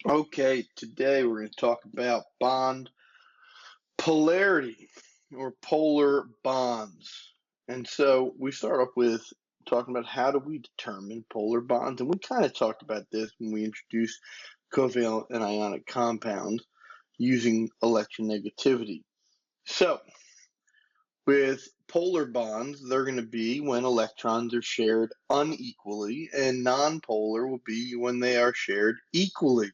Okay, today we're going to talk about bond polarity or polar bonds. And so we start off with talking about how do we determine polar bonds. And we kind of talked about this when we introduced covalent and ionic compounds using electronegativity. So with polar bonds, they're going to be when electrons are shared unequally, and nonpolar will be when they are shared equally.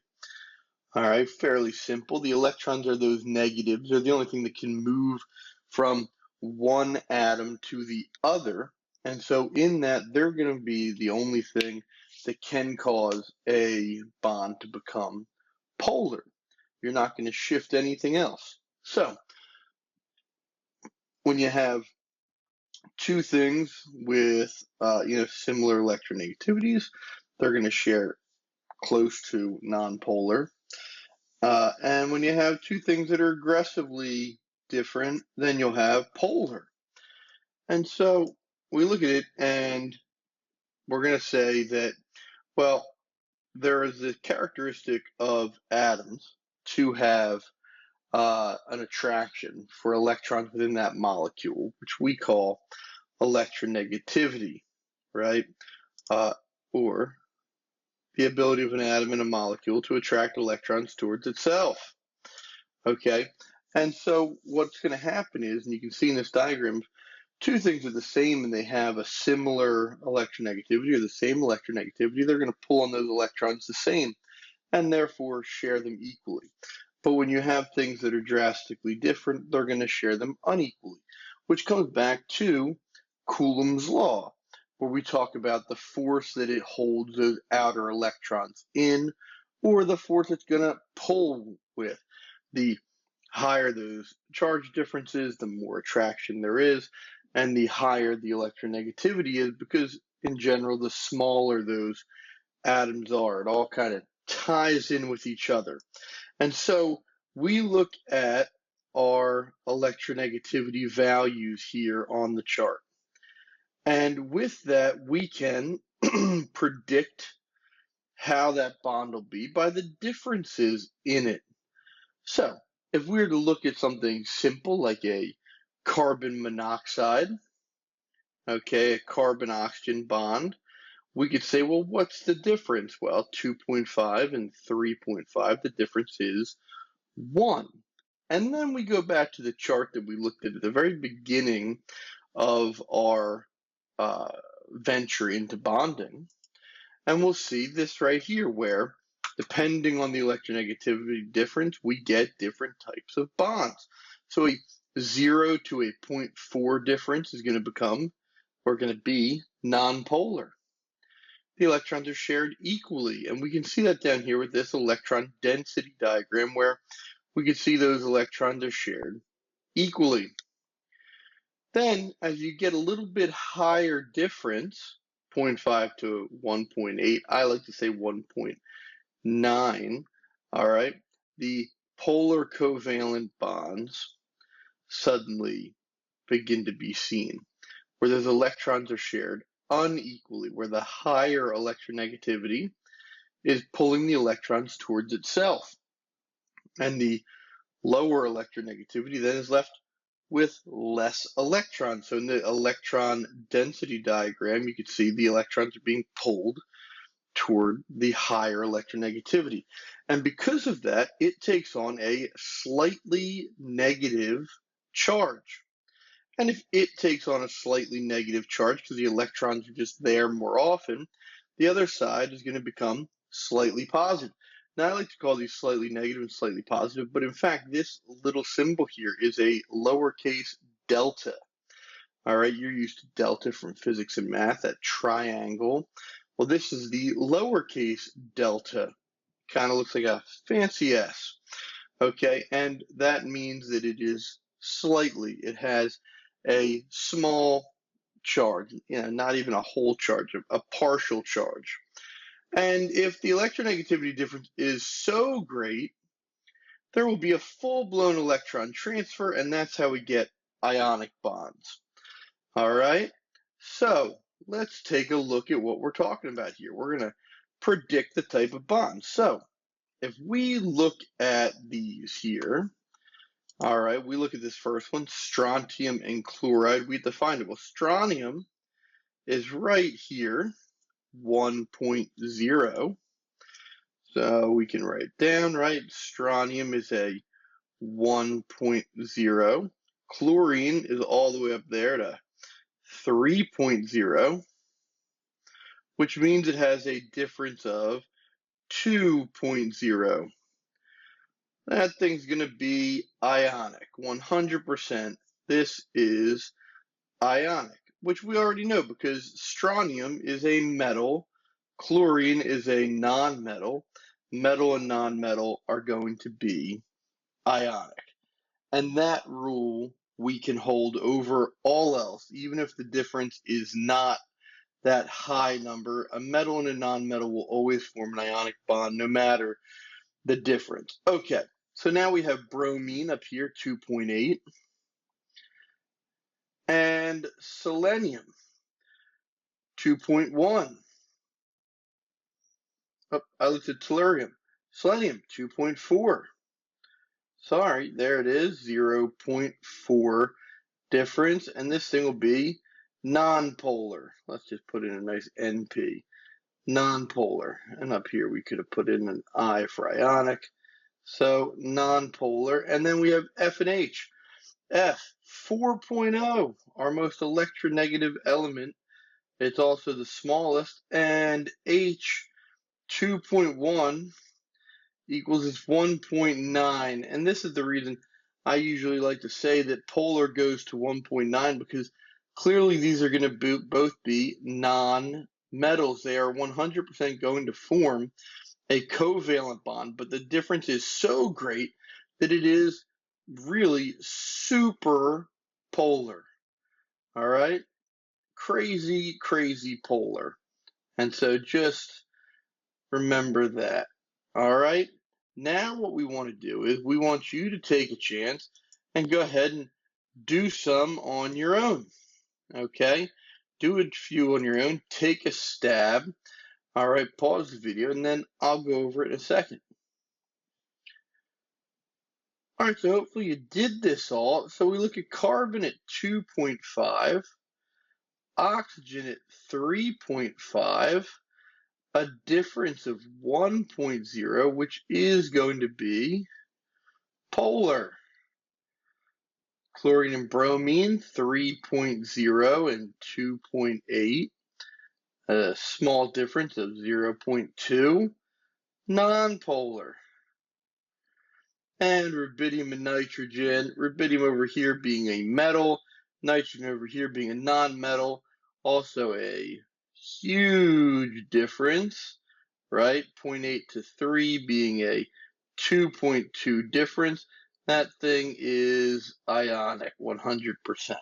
All right, fairly simple. The electrons are those negatives. They're the only thing that can move from one atom to the other. And so in that, they're going to be the only thing that can cause a bond to become polar. You're not going to shift anything else. So when you have two things with similar electronegativities, they're going to share close to nonpolar. And when you have two things that are aggressively different, then you'll have polar. And so we look at it and we're going to say that, well, there is a characteristic of atoms to have an attraction for electrons within that molecule, which we call electronegativity, right? Or the ability of an atom and a molecule to attract electrons towards itself. Okay, and so what's going to happen is, and you can see in this diagram, two things are the same and they have a similar electronegativity or the same electronegativity. They're going to pull on those electrons the same and therefore share them equally. But when you have things that are drastically different, they're going to share them unequally, which comes back to Coulomb's law, where we talk about the force that it holds those outer electrons in, or the force it's going to pull with. The higher those charge differences, the more attraction there is, and the higher the electronegativity is, because in general, the smaller those atoms are. It all kind of ties in with each other. And so we look at our electronegativity values here on the chart. And with that, we can predict how that bond will be by the differences in it. So if we were to look at something simple like a carbon monoxide, okay, a carbon-oxygen bond, we could say, well, what's the difference? Well, 2.5 and 3.5, the difference is 1. And then we go back to the chart that we looked at the very beginning of our venture into bonding. And we'll see this right here where, depending on the electronegativity difference, we get different types of bonds. So a 0 to a 0.4 difference is going to be nonpolar. The electrons are shared equally, and we can see that down here with this electron density diagram where we can see those electrons are shared equally. Then, as you get a little bit higher difference, 0.5 to 1.8, I like to say 1.9, all right, the polar covalent bonds suddenly begin to be seen, where those electrons are shared unequally, where the higher electronegativity is pulling the electrons towards itself, and the lower electronegativity then is left with less electrons. So in the electron density diagram, you can see the electrons are being pulled toward the higher electronegativity. And because of that, it takes on a slightly negative charge. And if it takes on a slightly negative charge because the electrons are just there more often, the other side is going to become slightly positive. Now, I like to call these slightly negative and slightly positive, but in fact, this little symbol here is a lowercase delta. All right, you're used to delta from physics and math, that triangle. Well, this is the lowercase delta. Kind of looks like a fancy S. Okay, and that means that it is slightly, it has a small charge, not even a whole charge, a partial charge. And if the electronegativity difference is so great, there will be a full-blown electron transfer, and that's how we get ionic bonds. All right, so let's take a look at what we're talking about here. We're going to predict the type of bonds. So if we look at these here, all right, we look at this first one, strontium and chloride, we defined it. Well, strontium is right here, 1.0. So we can write down, right? Strontium is a 1.0. Chlorine is all the way up there to 3.0, which means it has a difference of 2.0. That thing's going to be ionic, 100%. This is ionic, which we already know because strontium is a metal, chlorine is a nonmetal. Metal and nonmetal are going to be ionic. And that rule we can hold over all else, even if the difference is not that high number. A metal and a nonmetal will always form an ionic bond no matter the difference. Okay, so now we have bromine up here, 2.8, and selenium, 2.1. Oh, I looked at tellurium. Selenium, 2.4. Sorry, there it is, 0.4 difference, and this thing will be nonpolar. Let's just put in a nice NP. Nonpolar. And up here we could have put in an I for ionic. So nonpolar. And then we have F and H. F, 4.0, our most electronegative element. It's also the smallest. And H, 2.1 equals its 1.9. And this is the reason I usually like to say that polar goes to 1.9 because clearly these are going to both be non-metals. They are 100% going to form a covalent bond, but the difference is so great that it is really super polar. All right? Crazy, crazy polar. And so just remember that. All right? Now what we want to do is we want you to take a chance and go ahead and do some on your own. Okay? Do a few on your own. Take a stab. All right, pause the video, and then I'll go over it in a second. All right, so hopefully you did this all. So we look at carbon at 2.5, oxygen at 3.5, a difference of 1.0, which is going to be polar. Chlorine and bromine, 3.0 and 2.8, a small difference of 0.2, nonpolar. And rubidium and nitrogen, rubidium over here being a metal, nitrogen over here being a non-metal, also a huge difference, right? 0.8 to 3 being a 2.2 difference. That thing is ionic, 100%.